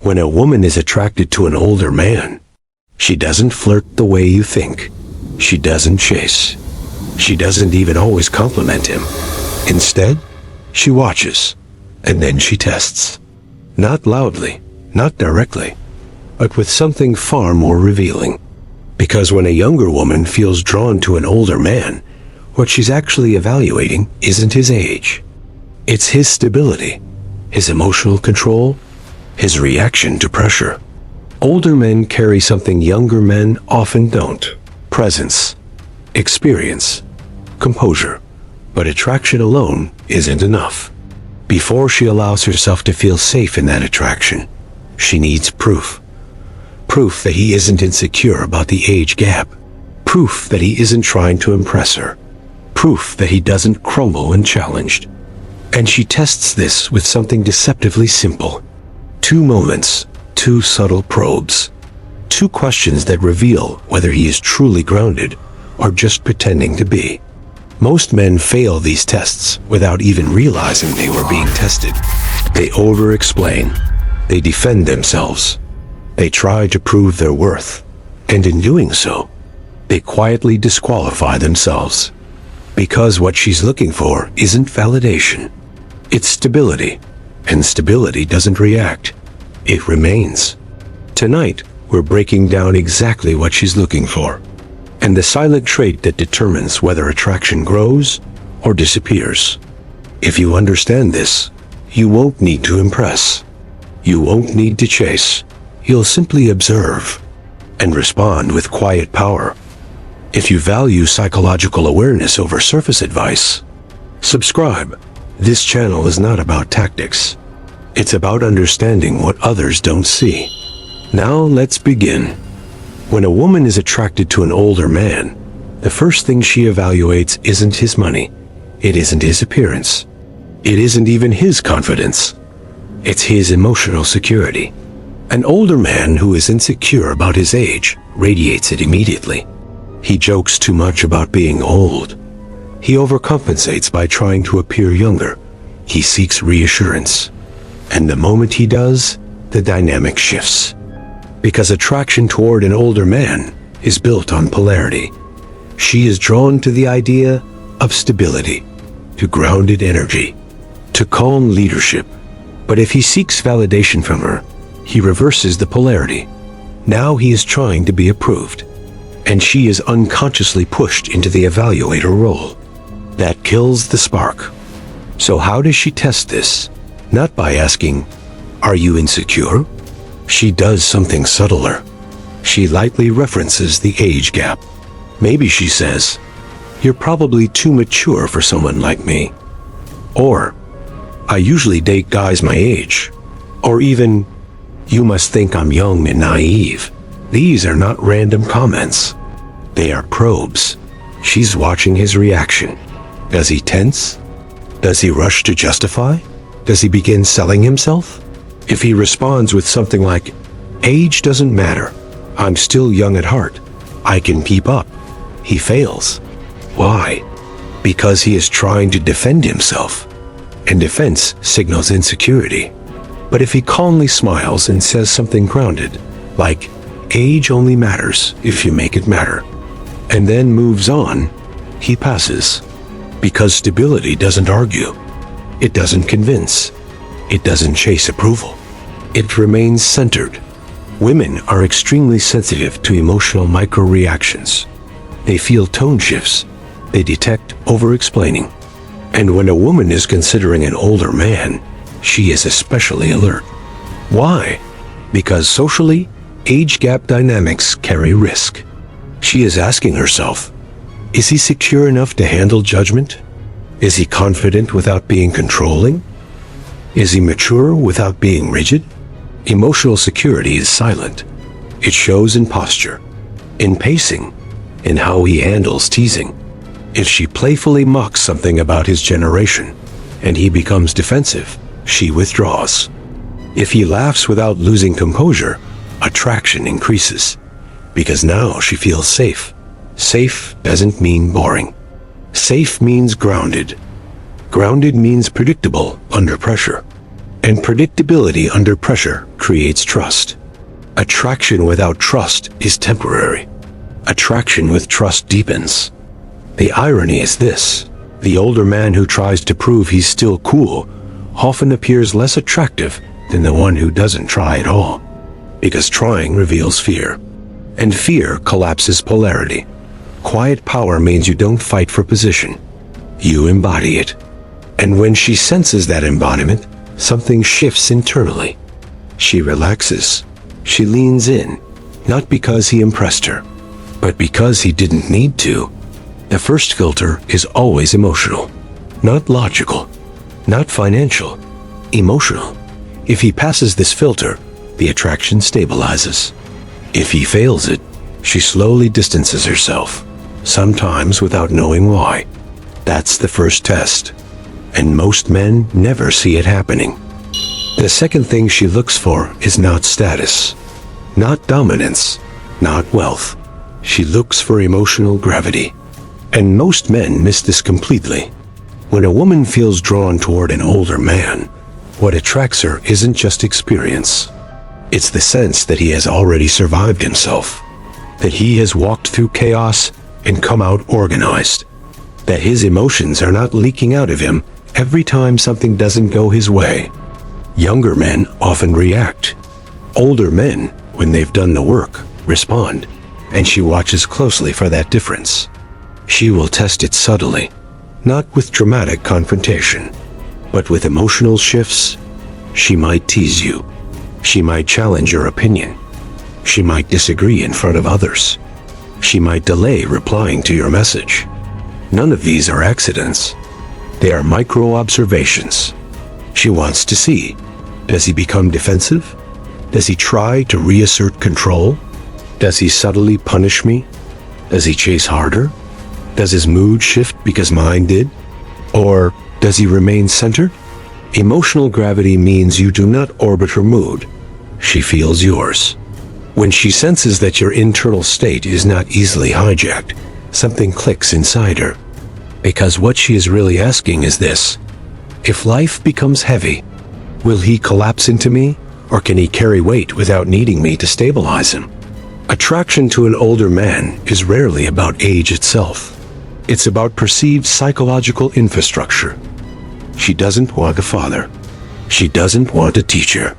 When a woman is attracted to an older man, she doesn't flirt the way you think. She doesn't chase. She doesn't even always compliment him. Instead, she watches, and then she tests. Not loudly, not directly, but with something far more revealing. Because when a younger woman feels drawn to an older man, what she's actually evaluating isn't his age. It's his stability, his emotional control, his reaction to pressure. Older men carry something younger men often don't: presence, experience, composure. But attraction alone isn't enough. Before she allows herself to feel safe in that attraction, she needs proof. Proof that he isn't insecure about the age gap. Proof that he isn't trying to impress her. Proof that he doesn't crumble when challenged. And she tests this with something deceptively simple. 2 moments, 2 subtle probes. 2 questions that reveal whether he is truly grounded or just pretending to be. Most men fail these tests without even realizing they were being tested. They over-explain. They defend themselves. They try to prove their worth. And in doing so, they quietly disqualify themselves. Because what she's looking for isn't validation. It's stability. And stability doesn't react. It remains. Tonight, we're breaking down exactly what she's looking for, and the silent trait that determines whether attraction grows or disappears. If you understand this, you won't need to impress. You won't need to chase. You'll simply observe and respond with quiet power. If you value psychological awareness over surface advice, subscribe. This channel is not about tactics. It's about understanding what others don't see. Now let's begin. When a woman is attracted to an older man, the first thing she evaluates isn't his money. It isn't his appearance. It isn't even his confidence. It's his emotional security. An older man who is insecure about his age radiates it immediately. He jokes too much about being old. He overcompensates by trying to appear younger. He seeks reassurance. And the moment he does, the dynamic shifts. Because attraction toward an older man is built on polarity. She is drawn to the idea of stability, to grounded energy, to calm leadership. But if he seeks validation from her, he reverses the polarity. Now he is trying to be approved, and she is unconsciously pushed into the evaluator role. That kills the spark. So how does she test this? Not by asking, "Are you insecure?" She does something subtler. She lightly references the age gap. Maybe she says, "You're probably too mature for someone like me." Or, "I usually date guys my age." Or even, "You must think I'm young and naive." These are not random comments. They are probes. She's watching his reaction. Does he tense? Does he rush to justify? Does he begin selling himself? If he responds with something like, "Age doesn't matter. I'm still young at heart. I can keep up," he fails. Why? Because he is trying to defend himself. And defense signals insecurity. But if he calmly smiles and says something grounded, like, "Age only matters if you make it matter," and then moves on, he passes. Because stability doesn't argue. It doesn't convince. It doesn't chase approval. It remains centered. Women are extremely sensitive to emotional micro-reactions. They feel tone shifts. They detect over-explaining. And when a woman is considering an older man, she is especially alert. Why? Because socially, age gap dynamics carry risk. She is asking herself, is he secure enough to handle judgment? Is he confident without being controlling? Is he mature without being rigid? Emotional security is silent. It shows in posture, in pacing, in how he handles teasing. If she playfully mocks something about his generation, and he becomes defensive, she withdraws. If he laughs without losing composure, attraction increases, because now she feels safe. Safe doesn't mean boring. Safe means grounded. Grounded means predictable under pressure. And predictability under pressure creates trust. Attraction without trust is temporary. Attraction with trust deepens. The irony is this: the older man who tries to prove he's still cool often appears less attractive than the one who doesn't try at all. Because trying reveals fear. And fear collapses polarity. Quiet power means you don't fight for position. You embody it. And when she senses that embodiment, something shifts internally. She relaxes. She leans in, not because he impressed her, but because he didn't need to. The first filter is always emotional, not logical, not financial, emotional. If he passes this filter, the attraction stabilizes. If he fails it, she slowly distances herself, sometimes without knowing why. That's the first test, and most men never see it happening. The second thing she looks for is not status, not dominance, not wealth. She looks for emotional gravity. And most men miss this completely. When a woman feels drawn toward an older man, what attracts her isn't just experience. It's the sense that he has already survived himself, that he has walked through chaos and come out organized, that his emotions are not leaking out of him every time something doesn't go his way. Younger men often react. Older men, when they've done the work, respond, and she watches closely for that difference. She will test it subtly, not with dramatic confrontation, but with emotional shifts. She might tease you. She might challenge your opinion. She might disagree in front of others. She might delay replying to your message. None of these are accidents. They are micro-observations. She wants to see, does he become defensive? Does he try to reassert control? Does he subtly punish me? Does he chase harder? Does his mood shift because mine did? Or does he remain centered? Emotional gravity means you do not orbit her mood. She feels yours. When she senses that your internal state is not easily hijacked, something clicks inside her. Because what she is really asking is this: if life becomes heavy, will he collapse into me, or can he carry weight without needing me to stabilize him? Attraction to an older man is rarely about age itself. It's about perceived psychological infrastructure. She doesn't want a father. She doesn't want a teacher.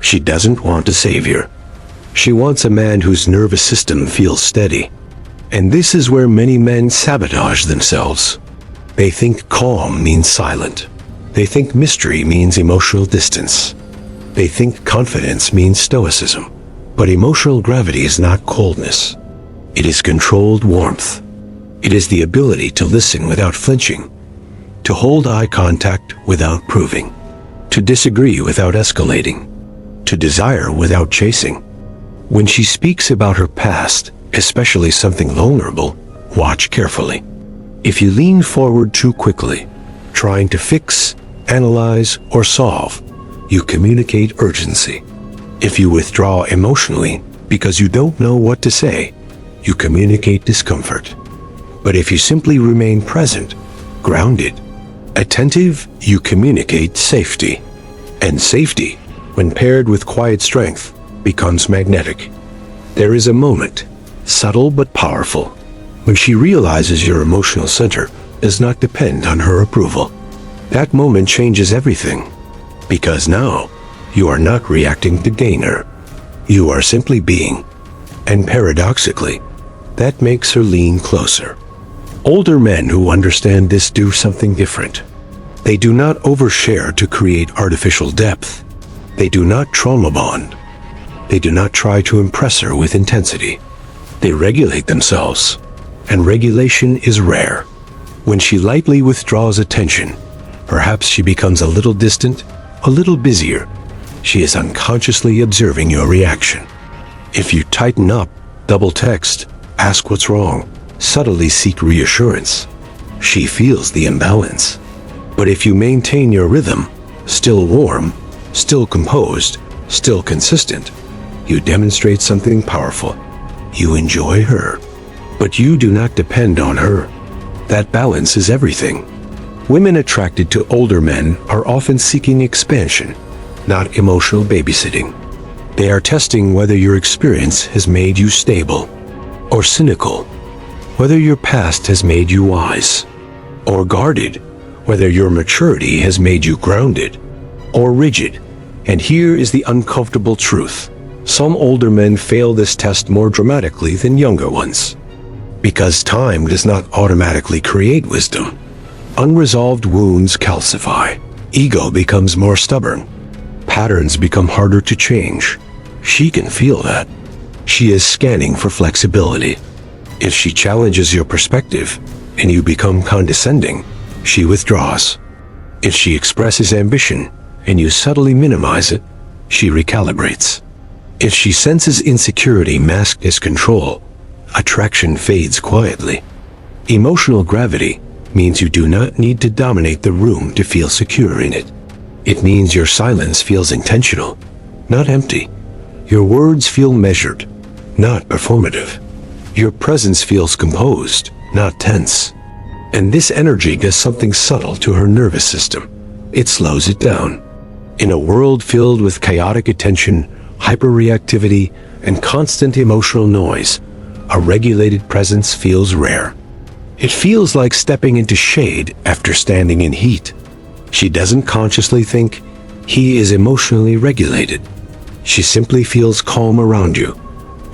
She doesn't want a savior. She wants a man whose nervous system feels steady. And this is where many men sabotage themselves. They think calm means silent. They think mystery means emotional distance. They think confidence means stoicism. But emotional gravity is not coldness. It is controlled warmth. It is the ability to listen without flinching, to hold eye contact without proving, to disagree without escalating, to desire without chasing. When she speaks about her past, especially something vulnerable, watch carefully. If you lean forward too quickly, trying to fix, analyze, or solve, you communicate urgency. If you withdraw emotionally because you don't know what to say, you communicate discomfort. But if you simply remain present, grounded, attentive, you communicate safety. And safety, when paired with quiet strength, becomes magnetic. There is a moment, subtle but powerful, when she realizes your emotional center does not depend on her approval. That moment changes everything, because now you are not reacting to gain her. You are simply being. And paradoxically, that makes her lean closer. Older men who understand this do something different. They do not overshare to create artificial depth. They do not trauma bond. They do not try to impress her with intensity. They regulate themselves, and regulation is rare. When she lightly withdraws attention, perhaps she becomes a little distant, a little busier. She is unconsciously observing your reaction. If you tighten up, double text, ask what's wrong, subtly seek reassurance, she feels the imbalance. But if you maintain your rhythm, still warm, still composed, still consistent, you demonstrate something powerful. You enjoy her, but you do not depend on her. That balance is everything. Women attracted to older men are often seeking expansion, not emotional babysitting. They are testing whether your experience has made you stable or cynical, whether your past has made you wise or guarded, whether your maturity has made you grounded or rigid. And here is the uncomfortable truth. Some older men fail this test more dramatically than younger ones. Because time does not automatically create wisdom. Unresolved wounds calcify. Ego becomes more stubborn. Patterns become harder to change. She can feel that. She is scanning for flexibility. If she challenges your perspective and you become condescending, she withdraws. If she expresses ambition and you subtly minimize it, she recalibrates. If she senses insecurity masked as control, attraction fades quietly. Emotional gravity means you do not need to dominate the room to feel secure in it. It means your silence feels intentional, not empty. Your words feel measured, not performative. Your presence feels composed, not tense. And this energy does something subtle to her nervous system. It slows it down. In a world filled with chaotic attention, hyperreactivity, and constant emotional noise, a regulated presence feels rare. It feels like stepping into shade after standing in heat. She doesn't consciously think, he is emotionally regulated. She simply feels calm around you,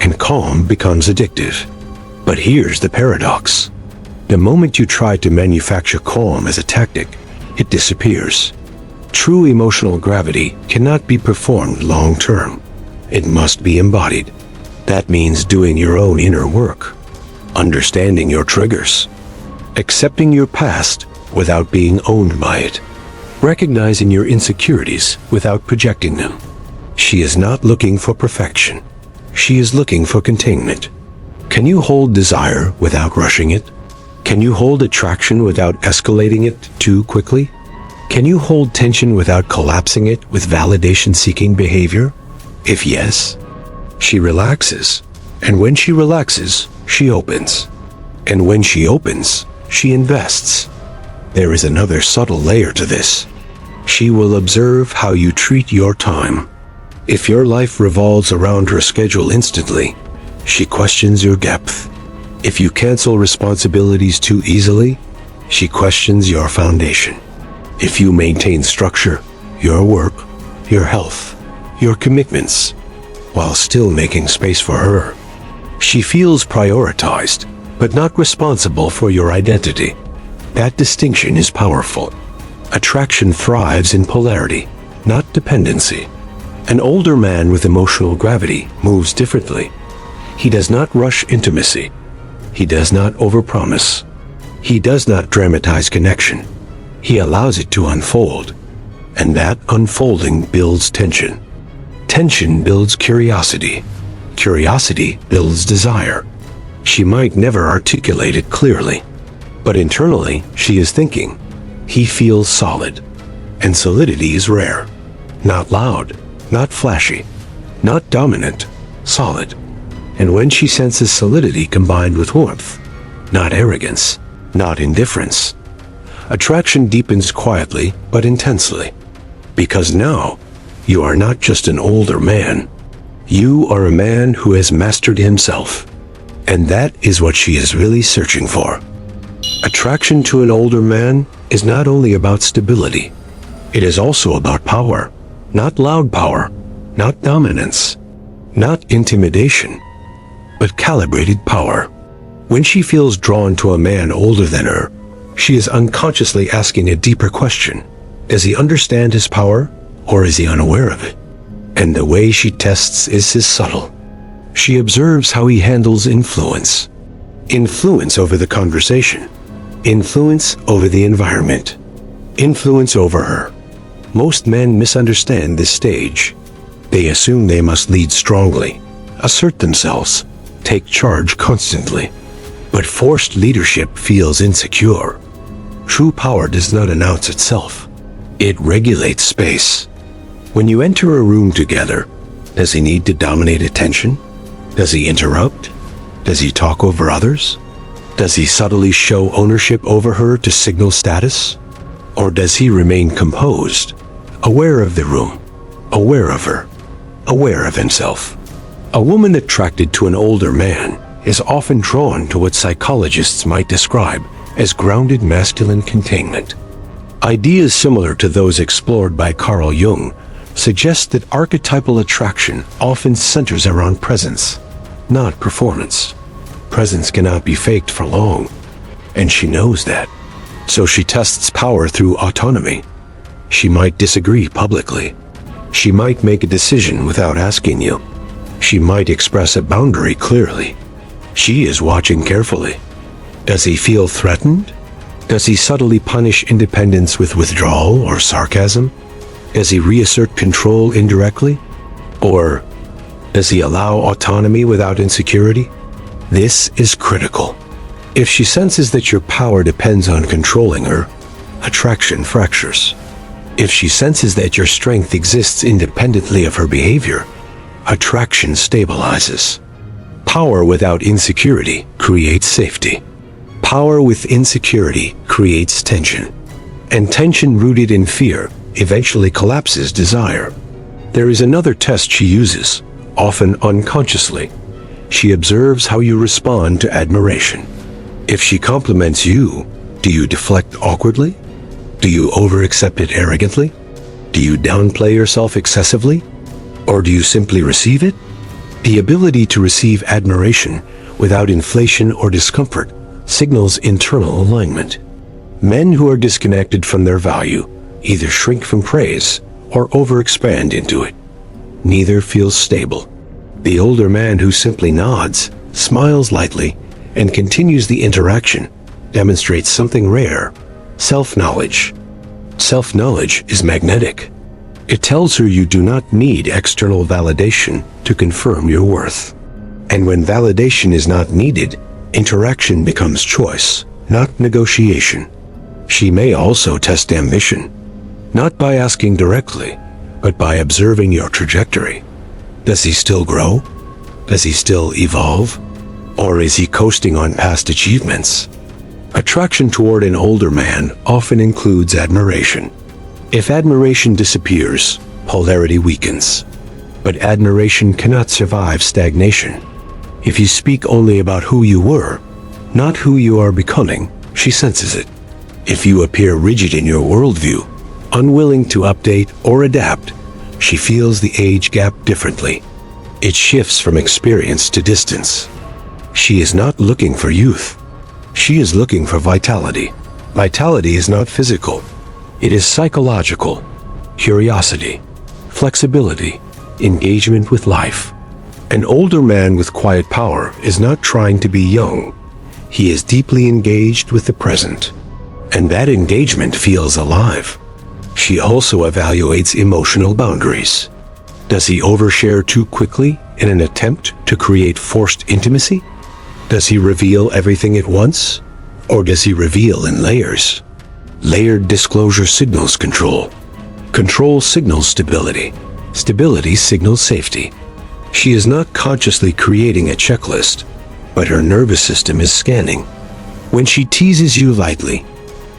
and calm becomes addictive. But here's the paradox. The moment you try to manufacture calm as a tactic, it disappears. True emotional gravity cannot be performed long-term. It must be embodied. That means doing your own inner work, understanding your triggers, accepting your past without being owned by it, recognizing your insecurities without projecting them. She is not looking for perfection. She is looking for containment. Can you hold desire without rushing it? Can you hold attraction without escalating it too quickly? Can you hold tension without collapsing it with validation-seeking behavior? If yes, she relaxes. And when she relaxes, she opens. And when she opens, she invests. There is another subtle layer to this. She will observe how you treat your time. If your life revolves around her schedule instantly, she questions your depth. If you cancel responsibilities too easily, she questions your foundation. If you maintain structure, your work, your health, your commitments, while still making space for her, she feels prioritized, but not responsible for your identity. That distinction is powerful. Attraction thrives in polarity, not dependency. An older man with emotional gravity moves differently. He does not rush intimacy. He does not overpromise. He does not dramatize connection. He allows it to unfold. And that unfolding builds tension. Tension builds curiosity. Curiosity builds desire. She might never articulate it clearly, but internally she is thinking, he feels solid. And solidity is rare. Not loud, not flashy, not dominant, solid. And when she senses solidity combined with warmth, not arrogance, not indifference, attraction deepens quietly but intensely. Because now, you are not just an older man. You are a man who has mastered himself. And that is what she is really searching for. Attraction to an older man is not only about stability. It is also about power. Not loud power, not dominance, not intimidation, but calibrated power. When she feels drawn to a man older than her, she is unconsciously asking a deeper question. Does he understand his power, or is he unaware of it? And the way she tests is subtle. She observes how he handles influence. Influence over the conversation. Influence over the environment. Influence over her. Most men misunderstand this stage. They assume they must lead strongly, assert themselves, take charge constantly. But forced leadership feels insecure. True power does not announce itself. It regulates space. When you enter a room together, does he need to dominate attention? Does he interrupt? Does he talk over others? Does he subtly show ownership over her to signal status? Or does he remain composed, aware of the room, aware of her, aware of himself. A woman attracted to an older man is often drawn to what psychologists might describe as grounded masculine containment. Ideas similar to those explored by Carl Jung suggest that archetypal attraction often centers around presence, not performance. Presence cannot be faked for long, and she knows that. So she tests power through autonomy. She might disagree publicly. She might make a decision without asking you. She might express a boundary clearly. She is watching carefully. Does he feel threatened? Does he subtly punish independence with withdrawal or sarcasm? Does he reassert control indirectly? Or does he allow autonomy without insecurity? This is critical. If she senses that your power depends on controlling her, attraction fractures. If she senses that your strength exists independently of her behavior, attraction stabilizes. Power without insecurity creates safety. Power with insecurity creates tension. And tension rooted in fear eventually collapses desire. There is another test she uses, often unconsciously. She observes how you respond to admiration. If she compliments you, do you deflect awkwardly? Do you overaccept it arrogantly? Do you downplay yourself excessively? Or do you simply receive it? The ability to receive admiration without inflation or discomfort signals internal alignment. Men who are disconnected from their value either shrink from praise or overexpand into it. Neither feels stable. The older man who simply nods, smiles lightly, and continues the interaction demonstrates something rare: self-knowledge. Self-knowledge is magnetic. It tells her you do not need external validation to confirm your worth. And when validation is not needed, interaction becomes choice, not negotiation. She may also test ambition, not by asking directly, but by observing your trajectory. Does he still grow? Does he still evolve? Or is he coasting on past achievements? Attraction toward an older man often includes admiration. If admiration disappears, polarity weakens. But admiration cannot survive stagnation. If you speak only about who you were, not who you are becoming, she senses it. If you appear rigid in your worldview, unwilling to update or adapt, she feels the age gap differently. It shifts from experience to distance. She is not looking for youth. She is looking for vitality. Vitality is not physical. It is psychological. Curiosity, flexibility, engagement with life. An older man with quiet power is not trying to be young. He is deeply engaged with the present. And that engagement feels alive. She also evaluates emotional boundaries. Does he overshare too quickly in an attempt to create forced intimacy? Does he reveal everything at once? Or does he reveal in layers? Layered disclosure signals control. Control signals stability. Stability signals safety. She is not consciously creating a checklist, but her nervous system is scanning. When she teases you lightly,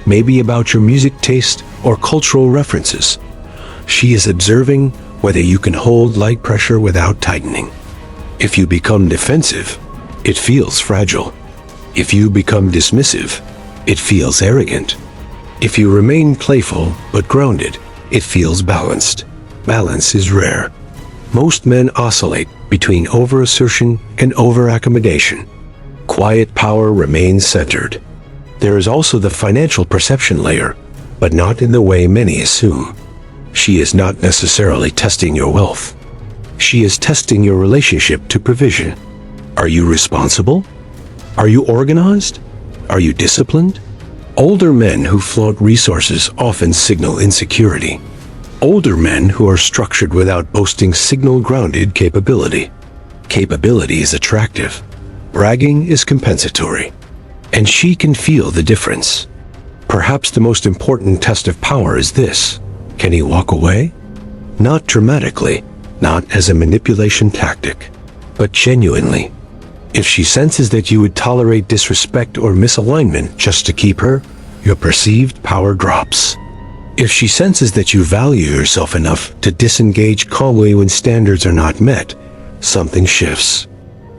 maybe about your music taste or cultural references, she is observing whether you can hold light pressure without tightening. If you become defensive, it feels fragile. If you become dismissive, it feels arrogant. If you remain playful but grounded, it feels balanced. Balance is rare. Most men oscillate between over-assertion and over-accommodation. Quiet power remains centered. There is also the financial perception layer, but not in the way many assume. She is not necessarily testing your wealth. She is testing your relationship to provision. Are you responsible? Are you organized? Are you disciplined? Older men who flaunt resources often signal insecurity. Older men who are structured without boasting signal grounded capability. Capability is attractive. Bragging is compensatory. And she can feel the difference. Perhaps the most important test of power is this: can he walk away? Not dramatically, not as a manipulation tactic, but genuinely. If she senses that you would tolerate disrespect or misalignment just to keep her, your perceived power drops. If she senses that you value yourself enough to disengage calmly when standards are not met, something shifts.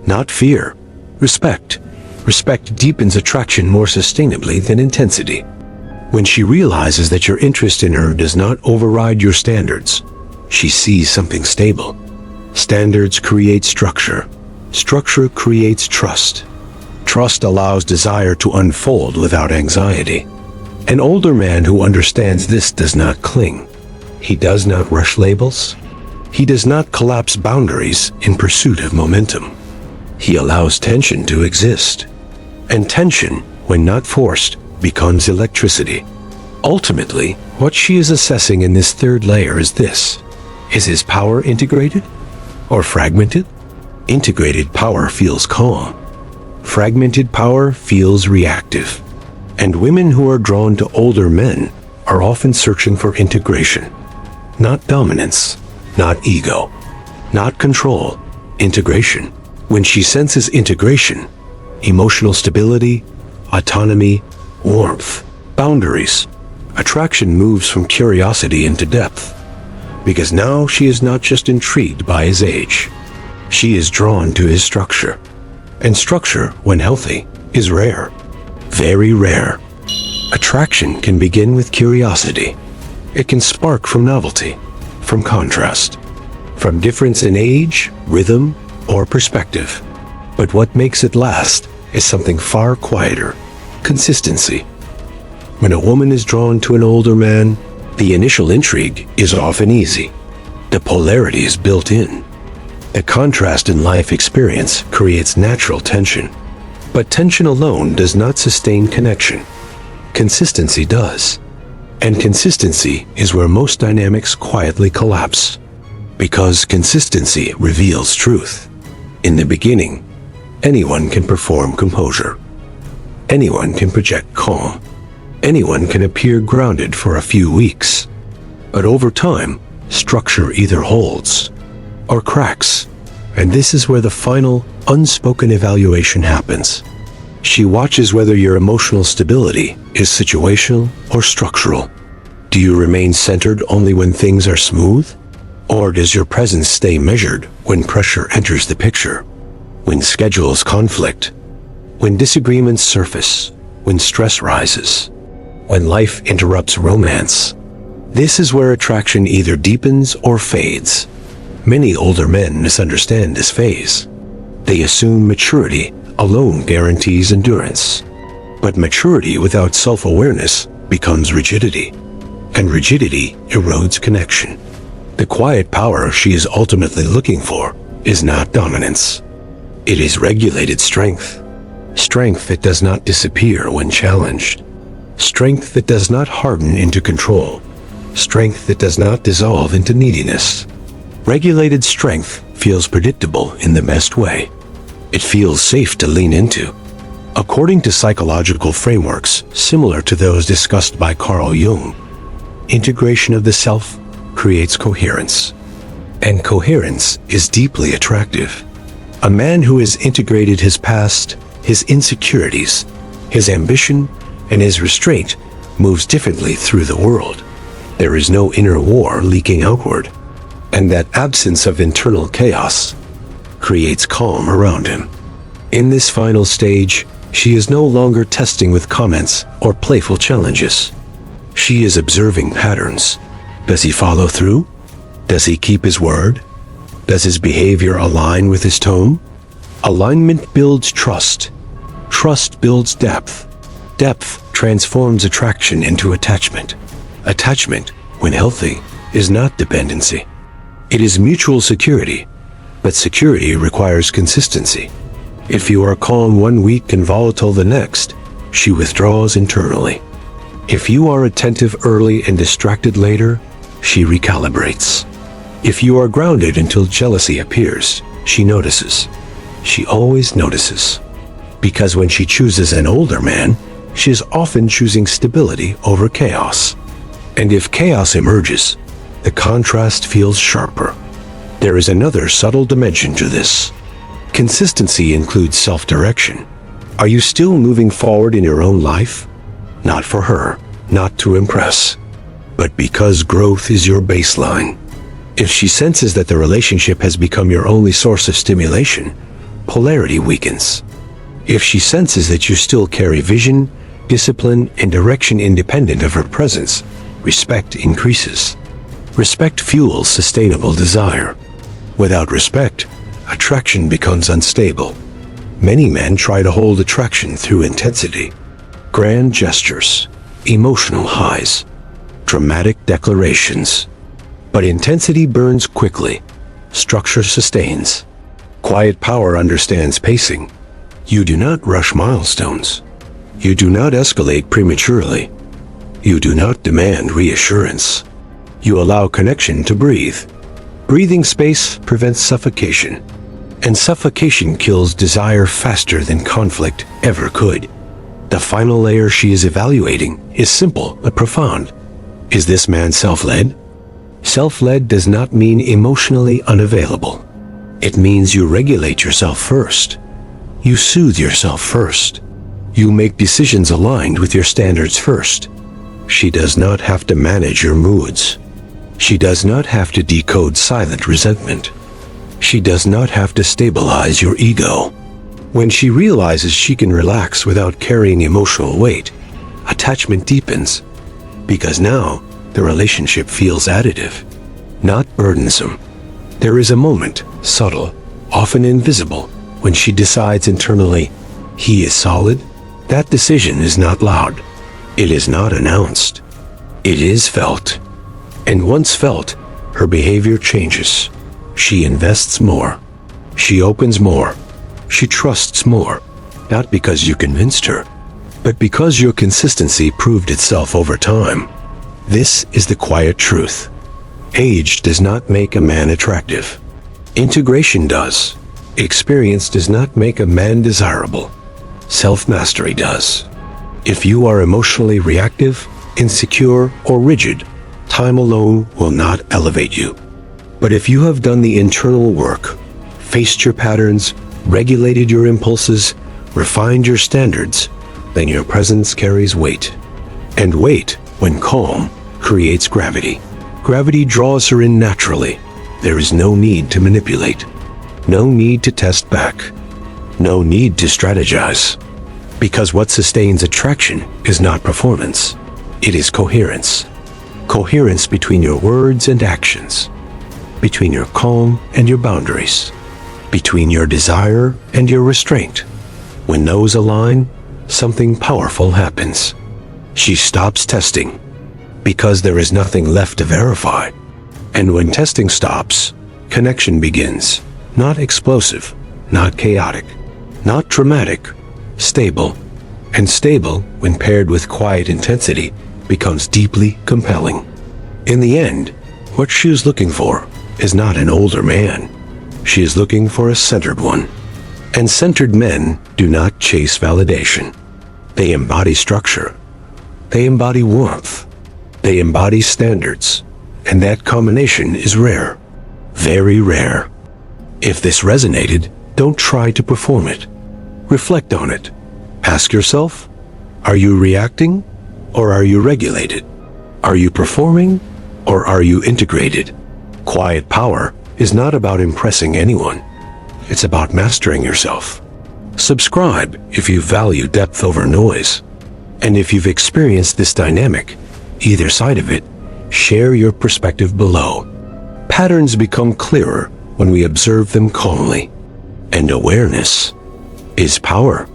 Not fear, respect. Respect deepens attraction more sustainably than intensity. When she realizes that your interest in her does not override your standards, she sees something stable. Standards create structure. Structure creates trust. Trust allows desire to unfold without anxiety. An older man who understands this does not cling. He does not rush labels. He does not collapse boundaries in pursuit of momentum. He allows tension to exist. And tension, when not forced, becomes electricity. Ultimately, what she is assessing in this third layer is this. Is his power integrated or fragmented? Integrated power feels calm. Fragmented power feels reactive. And women who are drawn to older men are often searching for integration. Not dominance, not ego, not control, integration. When she senses integration, emotional stability, autonomy, warmth, boundaries, attraction moves from curiosity into depth. Because now she is not just intrigued by his age. She is drawn to his structure. And structure, when healthy, is rare. Very rare. Attraction can begin with curiosity. It can spark from novelty, from contrast, from difference in age, rhythm, or perspective. But what makes it last is something far quieter: consistency. When a woman is drawn to an older man, the initial intrigue is often easy. The polarity is built in. The contrast in life experience creates natural tension. But tension alone does not sustain connection. Consistency does. And consistency is where most dynamics quietly collapse. Because consistency reveals truth. In the beginning, anyone can perform composure. Anyone can project calm. Anyone can appear grounded for a few weeks. But over time, structure either holds or cracks. And this is where the final, unspoken evaluation happens. She watches whether your emotional stability is situational or structural. Do you remain centered only when things are smooth? Or does your presence stay measured when pressure enters the picture? When schedules conflict? When disagreements surface? When stress rises? When life interrupts romance? This is where attraction either deepens or fades. Many older men misunderstand this phase. They assume maturity alone guarantees endurance. But maturity without self-awareness becomes rigidity, and rigidity erodes connection. The quiet power she is ultimately looking for is not dominance. It is regulated strength. Strength that does not disappear when challenged. Strength that does not harden into control. Strength that does not dissolve into neediness. Regulated strength feels predictable in the best way. It feels safe to lean into. According to psychological frameworks similar to those discussed by Carl Jung, integration of the self creates coherence. And coherence is deeply attractive. A man who has integrated his past, his insecurities, his ambition, and his restraint moves differently through the world. There is no inner war leaking outward. And that absence of internal chaos creates calm around him. In this final stage, she is no longer testing with comments or playful challenges. She is observing patterns. Does he follow through? Does he keep his word? Does his behavior align with his tone? Alignment builds trust. Trust builds depth. Depth transforms attraction into attachment. Attachment, when healthy, is not dependency. It is mutual security, but security requires consistency. If you are calm one week and volatile the next, she withdraws internally. If you are attentive early and distracted later, she recalibrates. If you are grounded until jealousy appears, she notices. She always notices. Because when she chooses an older man, she is often choosing stability over chaos. And if chaos emerges, the contrast feels sharper. There is another subtle dimension to this. Consistency includes self-direction. Are you still moving forward in your own life? Not for her, not to impress, but because growth is your baseline. If she senses that the relationship has become your only source of stimulation, polarity weakens. If she senses that you still carry vision, discipline, and direction independent of her presence, respect increases. Respect fuels sustainable desire. Without respect, attraction becomes unstable. Many men try to hold attraction through intensity, grand gestures, emotional highs, dramatic declarations. But intensity burns quickly. Structure sustains. Quiet power understands pacing. You do not rush milestones. You do not escalate prematurely. You do not demand reassurance. You allow connection to breathe. Breathing space prevents suffocation, and suffocation kills desire faster than conflict ever could. The final layer she is evaluating is simple but profound. Is this man self-led? Self-led does not mean emotionally unavailable. It means you regulate yourself first. You soothe yourself first. You make decisions aligned with your standards first. She does not have to manage your moods. She does not have to decode silent resentment. She does not have to stabilize your ego. When she realizes she can relax without carrying emotional weight, attachment deepens, because now the relationship feels additive, not burdensome. There is a moment, subtle, often invisible, when she decides internally, he is solid. That decision is not loud. It is not announced. It is felt. And once felt, her behavior changes. She invests more. She opens more. She trusts more. Not because you convinced her, but because your consistency proved itself over time. This is the quiet truth. Age does not make a man attractive. Integration does. Experience does not make a man desirable. Self-mastery does. If you are emotionally reactive, insecure, or rigid, time alone will not elevate you. But if you have done the internal work, faced your patterns, regulated your impulses, refined your standards, then your presence carries weight. And weight, when calm, creates gravity. Gravity draws her in naturally. There is no need to manipulate. No need to test back. No need to strategize. Because what sustains attraction is not performance. It is coherence. Coherence between your words and actions. Between your calm and your boundaries. Between your desire and your restraint. When those align, something powerful happens. She stops testing, because there is nothing left to verify. And when testing stops, connection begins. Not explosive, not chaotic, not dramatic, stable. And stable, when paired with quiet intensity, becomes deeply compelling. In the end, what she is looking for is not an older man. She is looking for a centered one. And centered men do not chase validation. They embody structure. They embody warmth. They embody standards. And that combination is rare. Very rare. If this resonated, don't try to perform it. Reflect on it. Ask yourself, are you reacting or are you regulated? Are you performing or are you integrated? Quiet power is not about impressing anyone. It's about mastering yourself. Subscribe if you value depth over noise. And if you've experienced this dynamic, either side of it, share your perspective below. Patterns become clearer when we observe them calmly. And awareness is power.